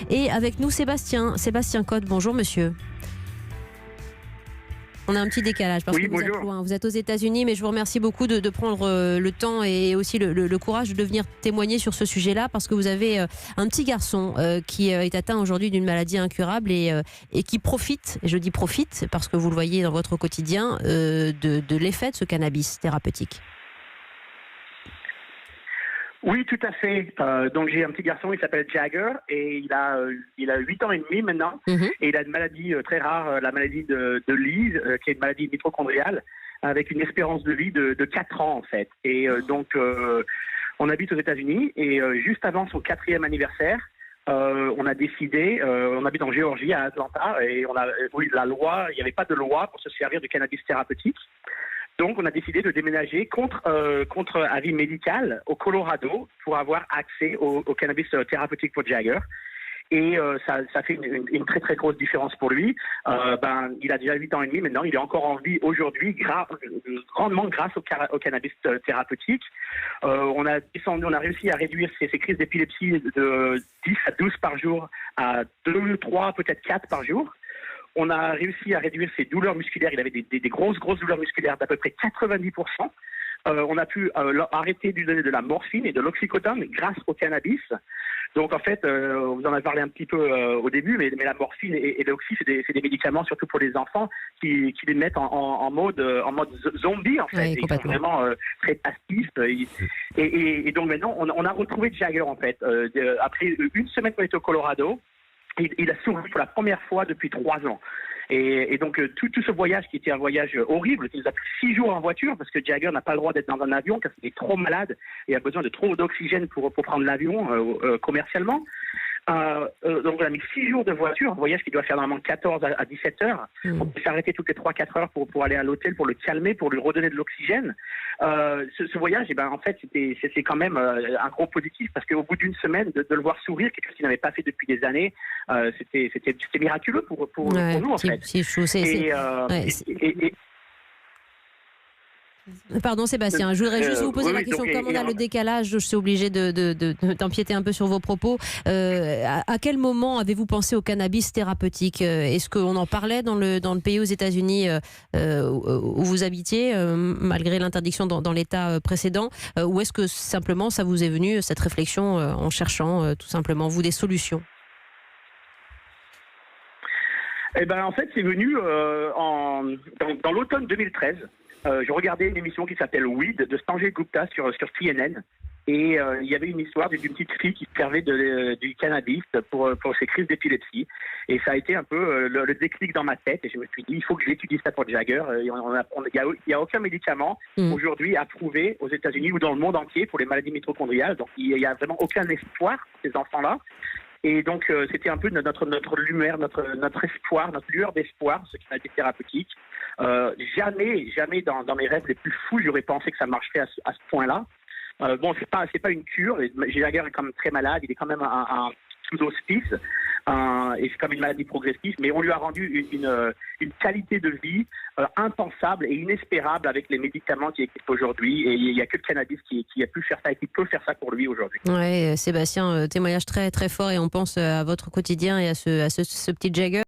Et avec nous Sébastien Cotte. Bonjour monsieur. On a un petit décalage parce que vous êtes loin. Vous êtes aux États-Unis, mais je vous remercie beaucoup de prendre le temps et aussi le courage de venir témoigner sur ce sujet-là, parce que vous avez un petit garçon qui est atteint aujourd'hui d'une maladie incurable et qui profite, et je dis profite parce que vous le voyez dans votre quotidien, de l'effet de ce cannabis thérapeutique. Oui, tout à fait. Donc j'ai un petit garçon, il s'appelle Jagger et il a 8 ans et demi maintenant. Et il a une maladie très rare, la maladie de Leigh, qui est une maladie mitochondriale avec une espérance de vie de 4 ans en fait. Et donc on habite aux États-Unis et juste avant son 4e anniversaire, on a décidé, on habite en Géorgie à Atlanta et il n'y avait pas de loi pour se servir du cannabis thérapeutique. Donc, on a décidé de déménager contre avis médical au Colorado pour avoir accès au cannabis thérapeutique pour Jagger. Et ça fait une très très grosse différence pour lui. Il a déjà 8 ans et demi maintenant, il est encore en vie aujourd'hui grandement grâce au cannabis thérapeutique. On a réussi à réduire ses crises d'épilepsie de 10 à 12 par jour à 2, 3, peut-être 4 par jour. On a réussi à réduire ses douleurs musculaires. Il avait des grosses douleurs musculaires d'à peu près 90%. On a pu arrêter de lui donner de la morphine et de l'oxycodone grâce au cannabis. Donc en fait, vous en avez parlé un petit peu au début, mais la morphine et l'oxy, c'est des médicaments surtout pour les enfants qui les mettent en mode zombie en fait. Oui, ils sont vraiment très passifs. Et donc maintenant, on a retrouvé Jagger en fait. Après une semaine qu'on était au Colorado, il a souri pour la première fois depuis 3 ans. Et donc tout ce voyage qui était un voyage horrible, qui nous a pris 6 jours en voiture, parce que Jagger n'a pas le droit d'être dans un avion, parce qu'il est trop malade et a besoin de trop d'oxygène pour prendre l'avion commercialement. Donc on a mis 6 jours de voiture, un voyage qui doit faire normalement 14 à 17 heures. On peut s'arrêter toutes les 3-4 heures pour aller à l'hôtel, pour le calmer, pour lui redonner de l'oxygène. Ce voyage, en fait, c'était quand même un gros positif, parce qu'au bout d'une semaine, de le voir sourire, quelque chose qu'il n'avait pas fait depuis des années, c'était miraculeux pour nous en fait. Pardon Sébastien, je voudrais juste vous poser la question, comme on a le décalage, je suis obligée d'empiéter un peu sur vos propos. À quel moment avez-vous pensé au cannabis thérapeutique ? Est-ce qu'on en parlait dans le pays aux États-Unis où vous habitiez, malgré l'interdiction dans l'État précédent, ou est-ce que simplement ça vous est venu, cette réflexion, en cherchant tout simplement vous des solutions ? En fait, c'est venu dans l'automne 2013. Je regardais une émission qui s'appelle Weed de Sanjay Gupta sur CNN. Et il y avait une histoire d'une petite fille qui servait du cannabis pour ses crises d'épilepsie. Et ça a été un peu le déclic dans ma tête. Et je me suis dit, il faut que j'étudie ça pour Jagger. Il n'y a aucun médicament aujourd'hui approuvé aux États-Unis ou dans le monde entier pour les maladies mitochondriales. Donc il n'y a vraiment aucun espoir pour ces enfants-là. Et donc, c'était un peu notre lumière, notre espoir, notre lueur d'espoir, ce qui m'a été thérapeutique. Jamais dans mes rêves les plus fous, j'aurais pensé que ça marcherait à ce point-là. C'est pas une cure. Jagger est quand même très malade. Il est quand même sous hospice. Et c'est comme une maladie progressive. Mais on lui a rendu une qualité de vie impensable et inespérable avec les médicaments qui existent aujourd'hui. Et il n'y a que le cannabis qui a pu faire ça et qui peut faire ça pour lui aujourd'hui. Oui, Sébastien, témoignage très, très fort, et on pense à votre quotidien et à ce petit Jagger.